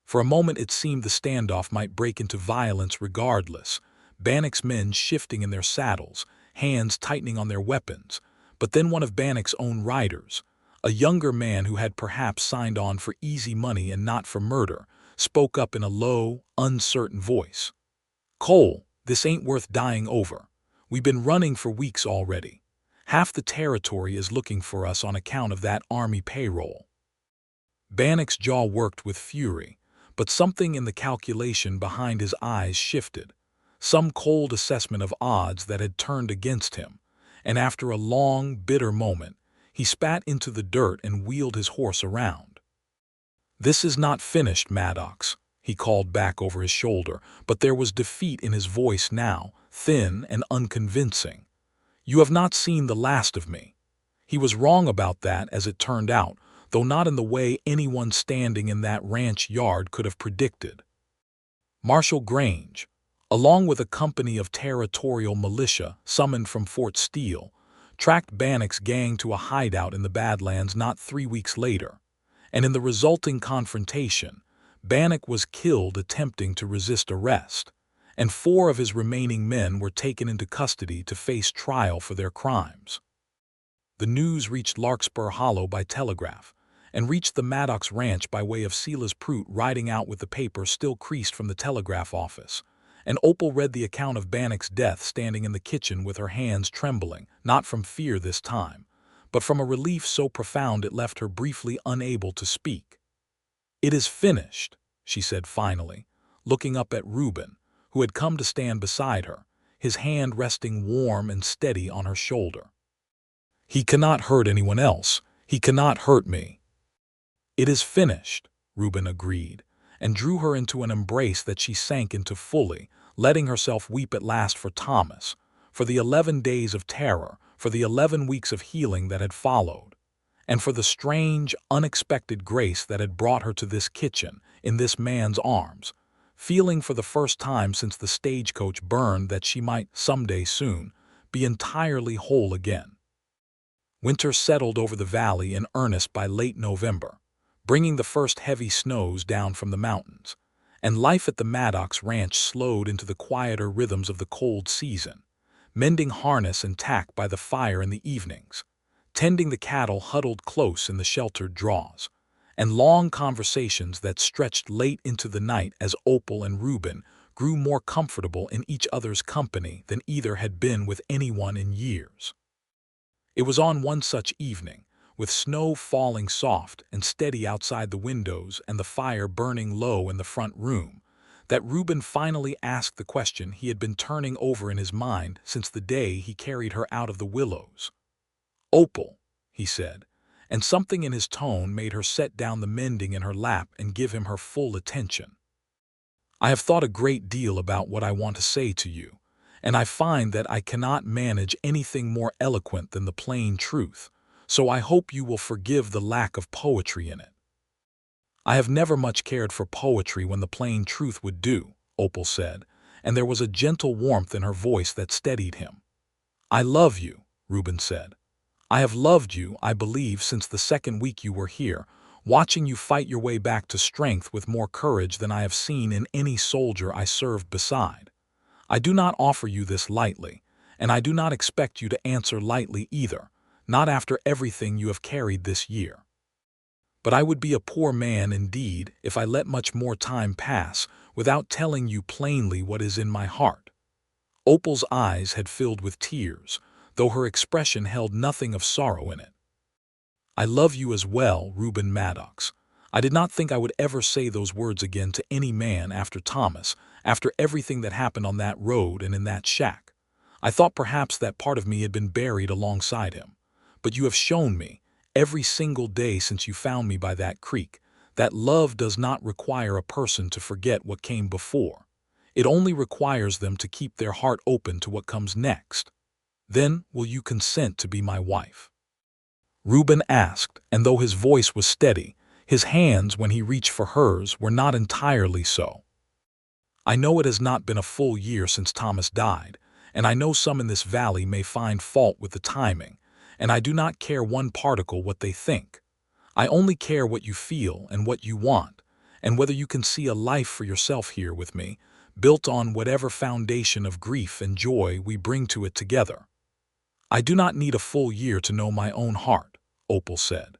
For a moment it seemed the standoff might break into violence regardless, Bannock's men shifting in their saddles, hands tightening on their weapons, but then one of Bannock's own riders, a younger man who had perhaps signed on for easy money and not for murder, spoke up in a low, uncertain voice. "Cole, this ain't worth dying over. We've been running for weeks already. Half the territory is looking for us on account of that army payroll." Bannock's jaw worked with fury, but something in the calculation behind his eyes shifted, some cold assessment of odds that had turned against him, and after a long, bitter moment, he spat into the dirt and wheeled his horse around. "This is not finished, Maddox," he called back over his shoulder, but there was defeat in his voice now, thin and unconvincing. "You have not seen the last of me." He was wrong about that, as it turned out, though not in the way anyone standing in that ranch yard could have predicted. Marshal Grange, along with a company of territorial militia summoned from Fort Steele, tracked Bannock's gang to a hideout in the Badlands not 3 weeks later, and in the resulting confrontation, Bannock was killed attempting to resist arrest, and 4 of his remaining men were taken into custody to face trial for their crimes. The news reached Larkspur Hollow by telegraph, and reached the Maddox Ranch by way of Silas Prout riding out with the paper still creased from the telegraph office, and Opal read the account of Bannock's death standing in the kitchen with her hands trembling, not from fear this time, but from a relief so profound it left her briefly unable to speak. "It is finished," she said finally, looking up at Reuben, who had come to stand beside her, his hand resting warm and steady on her shoulder. "He cannot hurt anyone else. He cannot hurt me." "It is finished," Reuben agreed, and drew her into an embrace that she sank into fully, letting herself weep at last for Thomas, for the 11 days of terror, for the 11 weeks of healing that had followed, and for the strange, unexpected grace that had brought her to this kitchen, in this man's arms, feeling for the first time since the stagecoach burned that she might, someday soon, be entirely whole again. Winter settled over the valley in earnest by late November, bringing the first heavy snows down from the mountains, and life at the Maddox Ranch slowed into the quieter rhythms of the cold season, mending harness and tack by the fire in the evenings, tending the cattle huddled close in the sheltered draws, and long conversations that stretched late into the night as Opal and Reuben grew more comfortable in each other's company than either had been with anyone in years. It was on one such evening, with snow falling soft and steady outside the windows and the fire burning low in the front room, that Reuben finally asked the question he had been turning over in his mind since the day he carried her out of the willows. "Opal," he said, and something in his tone made her set down the mending in her lap and give him her full attention. "I have thought a great deal about what I want to say to you, and I find that I cannot manage anything more eloquent than the plain truth, so I hope you will forgive the lack of poetry in it." "I have never much cared for poetry when the plain truth would do," Opal said, and there was a gentle warmth in her voice that steadied him. "I love you," Reuben said. "I have loved you, I believe, since the second week you were here, watching you fight your way back to strength with more courage than I have seen in any soldier I served beside. I do not offer you this lightly, and I do not expect you to answer lightly either, not after everything you have carried this year. But I would be a poor man indeed if I let much more time pass without telling you plainly what is in my heart." Opal's eyes had filled with tears, though her expression held nothing of sorrow in it. "I love you as well, Reuben Maddox. I did not think I would ever say those words again to any man after Thomas, after everything that happened on that road and in that shack. I thought perhaps that part of me had been buried alongside him. But you have shown me, every single day since you found me by that creek, that love does not require a person to forget what came before. It only requires them to keep their heart open to what comes next. Then will you consent to be my wife?" Reuben asked, and though his voice was steady, his hands, when he reached for hers, were not entirely so. "I know it has not been a full year since Thomas died, and I know some in this valley may find fault with the timing, and I do not care one particle what they think. I only care what you feel and what you want, and whether you can see a life for yourself here with me, built on whatever foundation of grief and joy we bring to it together." "I do not need a full year to know my own heart," Opal said.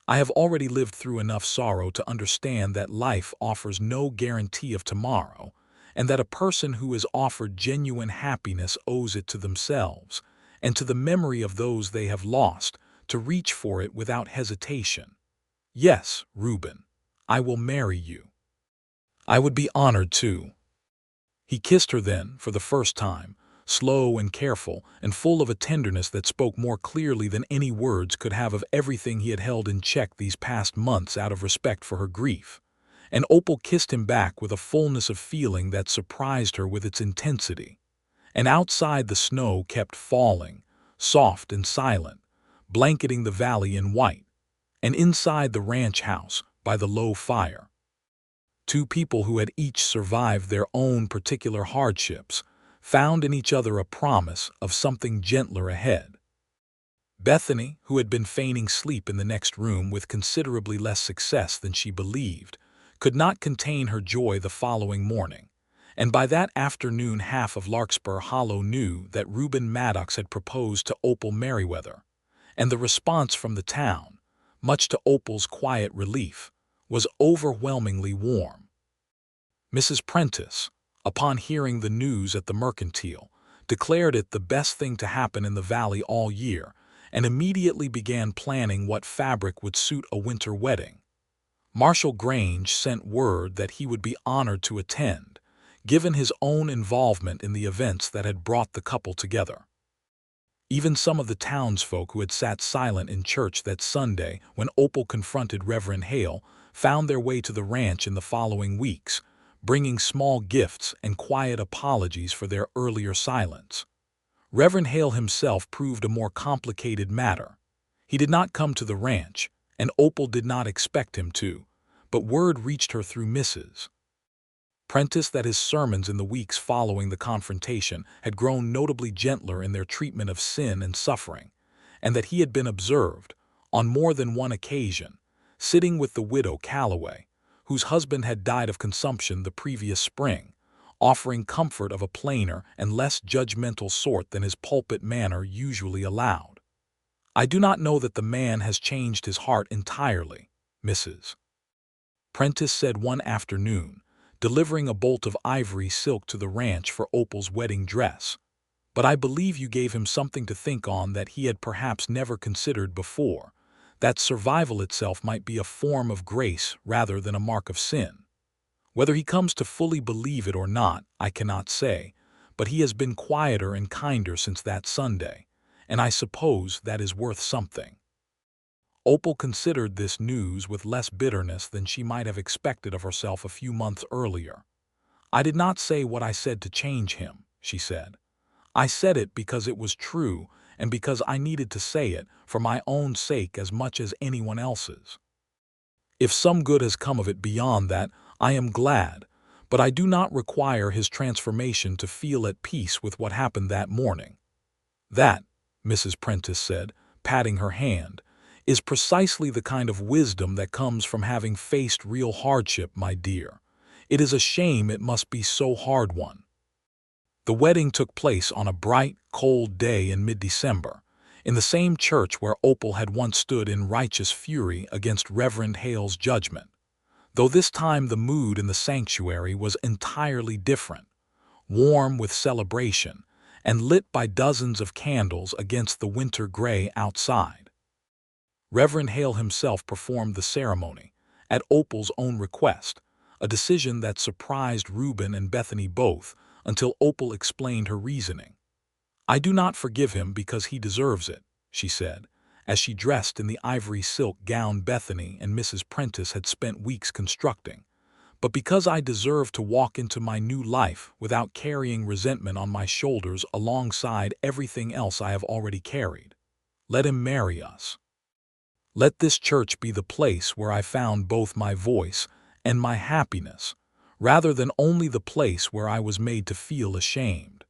"I have already lived through enough sorrow to understand that life offers no guarantee of tomorrow, and that a person who is offered genuine happiness owes it to themselves, and to the memory of those they have lost, to reach for it without hesitation. Yes, Reuben, I will marry you. I would be honored too." He kissed her then, for the first time, slow and careful, and full of a tenderness that spoke more clearly than any words could have of everything he had held in check these past months out of respect for her grief. And Opal kissed him back with a fullness of feeling that surprised her with its intensity. And outside the snow kept falling, soft and silent, blanketing the valley in white. And inside the ranch house, by the low fire, two people who had each survived their own particular hardships found in each other a promise of something gentler ahead. Bethany, who had been feigning sleep in the next room with considerably less success than she believed, could not contain her joy the following morning, and by that afternoon half of Larkspur Hollow knew that Reuben Maddox had proposed to Opal Merriweather, and the response from the town, much to Opal's quiet relief, was overwhelmingly warm. Mrs. Prentice, upon hearing the news at the Mercantile, declared it the best thing to happen in the valley all year, and immediately began planning what fabric would suit a winter wedding. Marshall Grange sent word that he would be honored to attend, given his own involvement in the events that had brought the couple together. Even some of the townsfolk who had sat silent in church that Sunday when Opal confronted Reverend Hale found their way to the ranch in the following weeks, bringing small gifts and quiet apologies for their earlier silence. Reverend Hale himself proved a more complicated matter. He did not come to the ranch, and Opal did not expect him to, but word reached her through Mrs. Prentice that his sermons in the weeks following the confrontation had grown notably gentler in their treatment of sin and suffering, and that he had been observed, on more than one occasion, sitting with the widow Calloway, whose husband had died of consumption the previous spring, offering comfort of a plainer and less judgmental sort than his pulpit manner usually allowed. "I do not know that the man has changed his heart entirely," Mrs. Prentice said one afternoon, delivering a bolt of ivory silk to the ranch for Opal's wedding dress. "But I believe you gave him something to think on that he had perhaps never considered before, that survival itself might be a form of grace rather than a mark of sin. Whether he comes to fully believe it or not, I cannot say, but he has been quieter and kinder since that Sunday, and I suppose that is worth something." Opal considered this news with less bitterness than she might have expected of herself a few months earlier. "I did not say what I said to change him," she said. "I said it because it was true and because I needed to say it for my own sake as much as anyone else's. If some good has come of it beyond that, I am glad, but I do not require his transformation to feel at peace with what happened that morning." "That," Mrs. Prentice said, patting her hand, "is precisely the kind of wisdom that comes from having faced real hardship, my dear. It is a shame it must be so hard one." The wedding took place on a bright, cold day in mid-December, in the same church where Opal had once stood in righteous fury against Reverend Hale's judgment, though this time the mood in the sanctuary was entirely different, warm with celebration, and lit by dozens of candles against the winter gray outside. Reverend Hale himself performed the ceremony, at Opal's own request, a decision that surprised Reuben and Bethany both, until Opal explained her reasoning. "I do not forgive him because he deserves it," she said, as she dressed in the ivory silk gown Bethany and Mrs. Prentice had spent weeks constructing, "but because I deserve to walk into my new life without carrying resentment on my shoulders alongside everything else I have already carried. Let him marry us. Let this church be the place where I found both my voice and my happiness, rather than only the place where I was made to feel ashamed."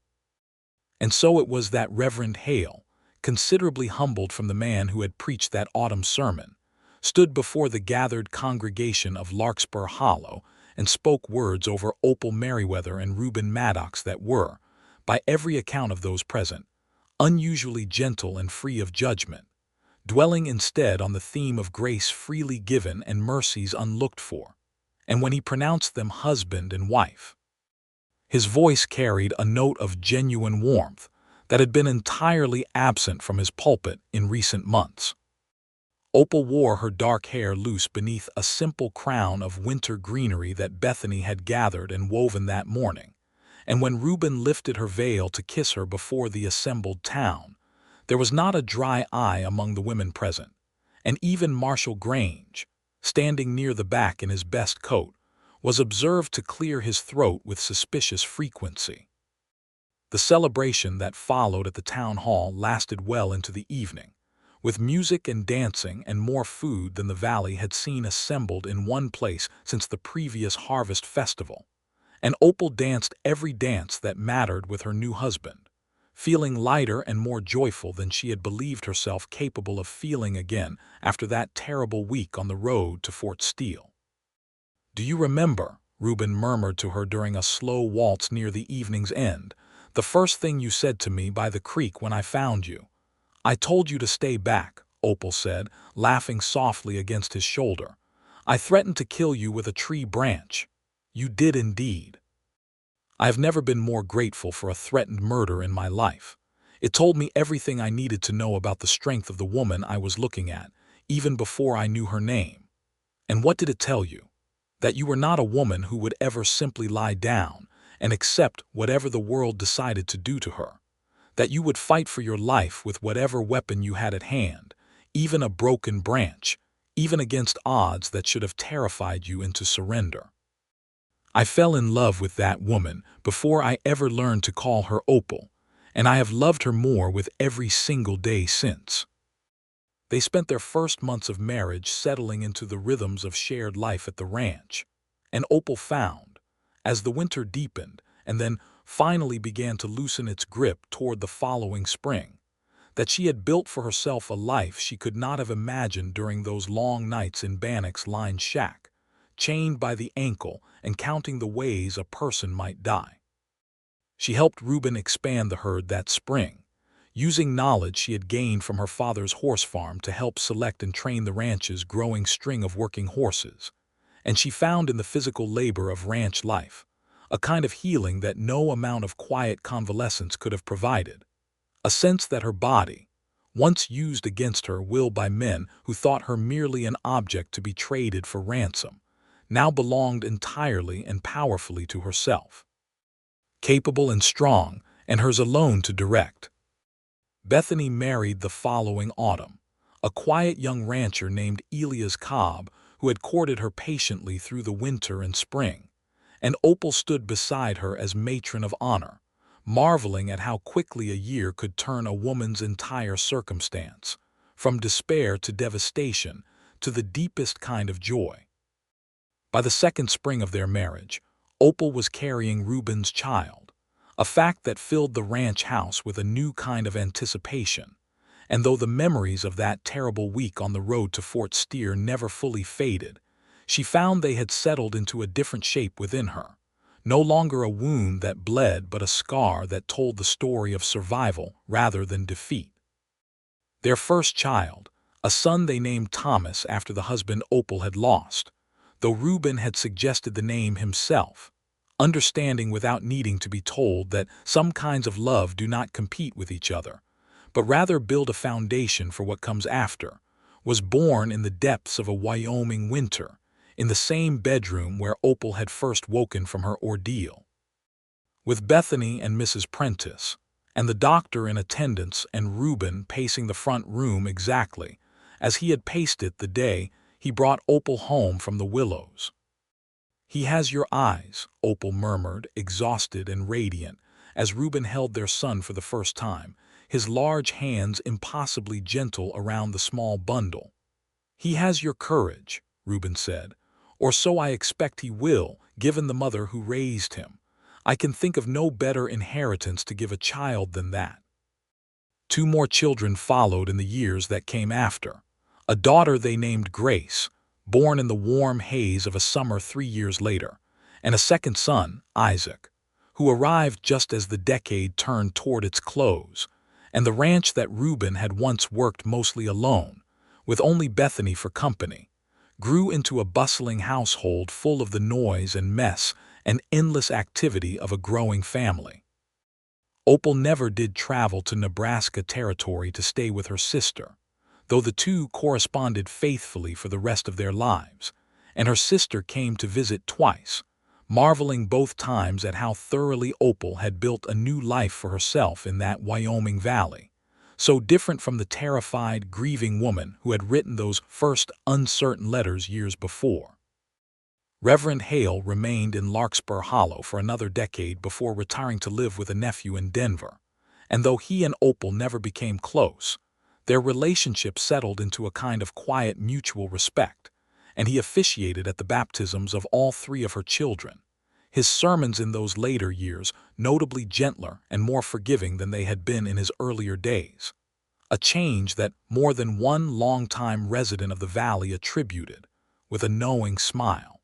And so it was that Reverend Hale, considerably humbled from the man who had preached that autumn sermon, stood before the gathered congregation of Larkspur Hollow and spoke words over Opal Merriweather and Reuben Maddox that were, by every account of those present, unusually gentle and free of judgment, dwelling instead on the theme of grace freely given and mercies unlooked for, and when he pronounced them husband and wife, his voice carried a note of genuine warmth that had been entirely absent from his pulpit in recent months. Opal wore her dark hair loose beneath a simple crown of winter greenery that Bethany had gathered and woven that morning, and when Reuben lifted her veil to kiss her before the assembled town, there was not a dry eye among the women present, and even Marshal Grange, standing near the back in his best coat, was observed to clear his throat with suspicious frequency. The celebration that followed at the town hall lasted well into the evening, with music and dancing and more food than the valley had seen assembled in one place since the previous harvest festival. And Opal danced every dance that mattered with her new husband, feeling lighter and more joyful than she had believed herself capable of feeling again after that terrible week on the road to Fort Steele. "Do you remember," Reuben murmured to her during a slow waltz near the evening's end, "the first thing you said to me by the creek when I found you?" "I told you to stay back," Opal said, laughing softly against his shoulder. "I threatened to kill you with a tree branch." "You did indeed." "I have never been more grateful for a threatened murder in my life. It told me everything I needed to know about the strength of the woman I was looking at, even before I knew her name." "And what did it tell you?" "That you were not a woman who would ever simply lie down and accept whatever the world decided to do to her. That you would fight for your life with whatever weapon you had at hand, even a broken branch, even against odds that should have terrified you into surrender." "I fell in love with that woman before I ever learned to call her Opal, and I have loved her more with every single day since." They spent their first months of marriage settling into the rhythms of shared life at the ranch, and Opal found, as the winter deepened and then finally began to loosen its grip toward the following spring, that she had built for herself a life she could not have imagined during those long nights in Bannock's lined shack, chained by the ankle and counting the ways a person might die. She helped Reuben expand the herd that spring, using knowledge she had gained from her father's horse farm to help select and train the ranch's growing string of working horses. And she found in the physical labor of ranch life a kind of healing that no amount of quiet convalescence could have provided, a sense that her body, once used against her will by men who thought her merely an object to be traded for ransom, now belonged entirely and powerfully to herself. Capable and strong, and hers alone to direct. Bethany married the following autumn, a quiet young rancher named Elias Cobb who had courted her patiently through the winter and spring, and Opal stood beside her as matron of honor, marveling at how quickly a year could turn a woman's entire circumstance, from despair to devastation to the deepest kind of joy. By the second spring of their marriage, Opal was carrying Reuben's child, a fact that filled the ranch house with a new kind of anticipation, and though the memories of that terrible week on the road to Fort Steele never fully faded, she found they had settled into a different shape within her, no longer a wound that bled but a scar that told the story of survival rather than defeat. Their first child, a son they named Thomas after the husband Opal had lost, though Reuben had suggested the name himself, understanding without needing to be told that some kinds of love do not compete with each other, but rather build a foundation for what comes after, was born in the depths of a Wyoming winter, in the same bedroom where Opal had first woken from her ordeal. With Bethany and Mrs. Prentice, and the doctor in attendance and Reuben pacing the front room exactly as he had paced it the day he brought Opal home from the Willows. "He has your eyes," Opal murmured, exhausted and radiant, as Reuben held their son for the first time, his large hands impossibly gentle around the small bundle. "He has your courage," Reuben said, "or so I expect he will, given the mother who raised him. I can think of no better inheritance to give a child than that." 2 more children followed in the years that came after. A daughter they named Grace, born in the warm haze of a summer 3 years later, and a second son, Isaac, who arrived just as the decade turned toward its close, and the ranch that Reuben had once worked mostly alone, with only Bethany for company, grew into a bustling household full of the noise and mess and endless activity of a growing family. Opal never did travel to Nebraska territory to stay with her sister, though the two corresponded faithfully for the rest of their lives, and her sister came to visit twice, marveling both times at how thoroughly Opal had built a new life for herself in that Wyoming valley, so different from the terrified, grieving woman who had written those first uncertain letters years before. Reverend Hale remained in Larkspur Hollow for another decade before retiring to live with a nephew in Denver, and though he and Opal never became close, their relationship settled into a kind of quiet mutual respect, and he officiated at the baptisms of all three of her children. His sermons in those later years notably gentler and more forgiving than they had been in his earlier days, a change that more than one longtime resident of the valley attributed, with a knowing smile,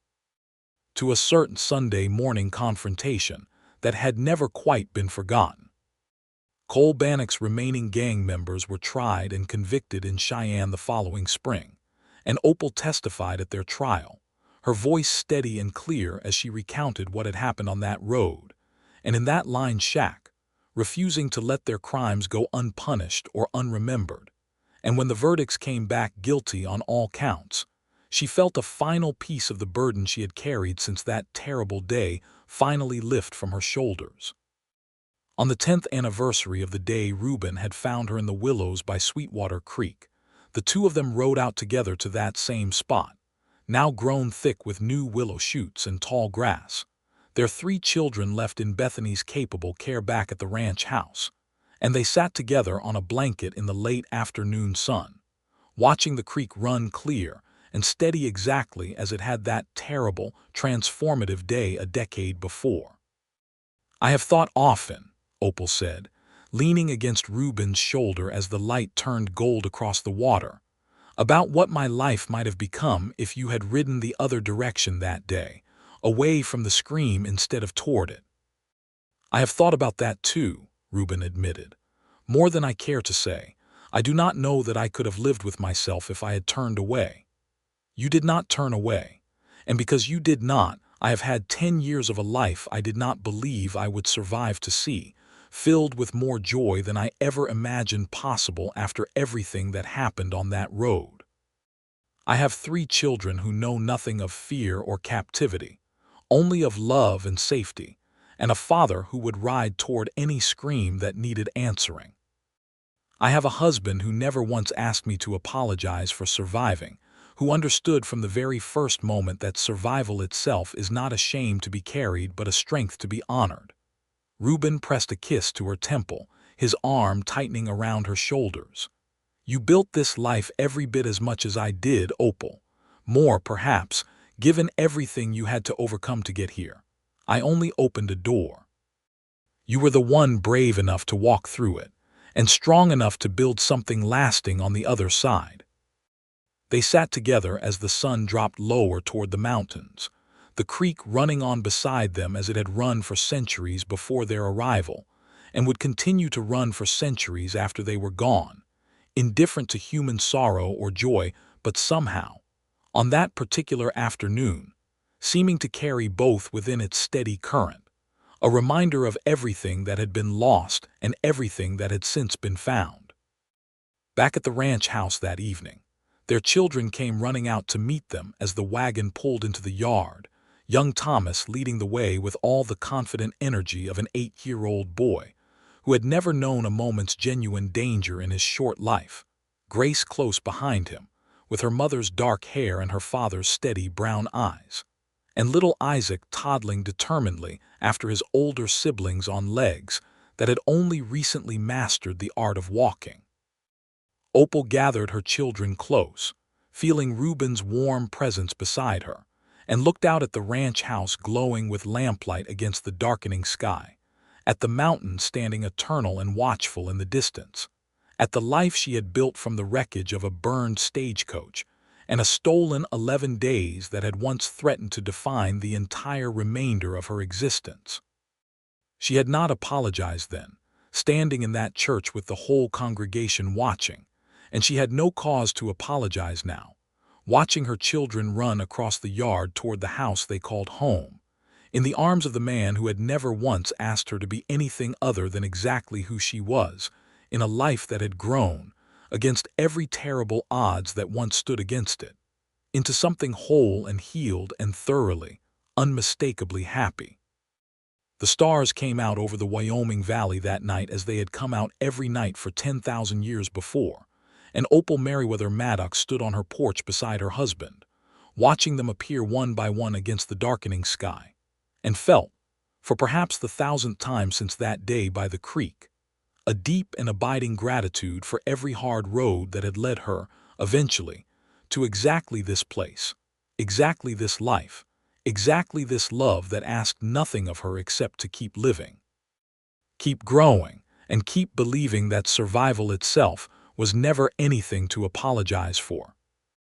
to a certain Sunday morning confrontation that had never quite been forgotten. Cole Bannock's remaining gang members were tried and convicted in Cheyenne the following spring, and Opal testified at their trial, her voice steady and clear as she recounted what had happened on that road, and in that lined shack, refusing to let their crimes go unpunished or unremembered. And when the verdicts came back guilty on all counts, she felt a final piece of the burden she had carried since that terrible day finally lift from her shoulders. On the 10th anniversary of the day Reuben had found her in the willows by Sweetwater Creek, the two of them rode out together to that same spot, now grown thick with new willow shoots and tall grass, their three children left in Bethany's capable care back at the ranch house, and they sat together on a blanket in the late afternoon sun, watching the creek run clear and steady exactly as it had that terrible, transformative day a decade before. "I have thought often," Opal said, leaning against Reuben's shoulder as the light turned gold across the water, "about what my life might have become if you had ridden the other direction that day, away from the scream instead of toward it." "I have thought about that too," Reuben admitted. "More than I care to say. I do not know that I could have lived with myself if I had turned away." "You did not turn away, and because you did not, I have had 10 years of a life I did not believe I would survive to see, filled with more joy than I ever imagined possible after everything that happened on that road. I have 3 children who know nothing of fear or captivity, only of love and safety, and a father who would ride toward any scream that needed answering. I have a husband who never once asked me to apologize for surviving, who understood from the very first moment that survival itself is not a shame to be carried but a strength to be honored." Reuben pressed a kiss to her temple, his arm tightening around her shoulders. "You built this life every bit as much as I did, Opal. More, perhaps, given everything you had to overcome to get here. I only opened a door. You were the one brave enough to walk through it, and strong enough to build something lasting on the other side." They sat together as the sun dropped lower toward the mountains, the creek running on beside them as it had run for centuries before their arrival, and would continue to run for centuries after they were gone, indifferent to human sorrow or joy, but somehow, on that particular afternoon, seeming to carry both within its steady current, a reminder of everything that had been lost and everything that had since been found. Back at the ranch house that evening, their children came running out to meet them as the wagon pulled into the yard, young Thomas leading the way with all the confident energy of an 8-year-old boy who had never known a moment's genuine danger in his short life, Grace close behind him, with her mother's dark hair and her father's steady brown eyes, and little Isaac toddling determinedly after his older siblings on legs that had only recently mastered the art of walking. Opal gathered her children close, feeling Reuben's warm presence beside her, and looked out at the ranch house glowing with lamplight against the darkening sky, at the mountain standing eternal and watchful in the distance, at the life she had built from the wreckage of a burned stagecoach, and a stolen 11 days that had once threatened to define the entire remainder of her existence. She had not apologized then, standing in that church with the whole congregation watching, and she had no cause to apologize now, watching her children run across the yard toward the house they called home, in the arms of the man who had never once asked her to be anything other than exactly who she was, in a life that had grown, against every terrible odds that once stood against it, into something whole and healed and thoroughly, unmistakably happy. The stars came out over the Wyoming Valley that night as they had come out every night for 10,000 years before, and Opal Merriweather Maddox stood on her porch beside her husband, watching them appear one by one against the darkening sky, and felt, for perhaps the 1,000th time since that day by the creek, a deep and abiding gratitude for every hard road that had led her, eventually, to exactly this place, exactly this life, exactly this love that asked nothing of her except to keep living, keep growing, and keep believing that survival itself was never anything to apologize for.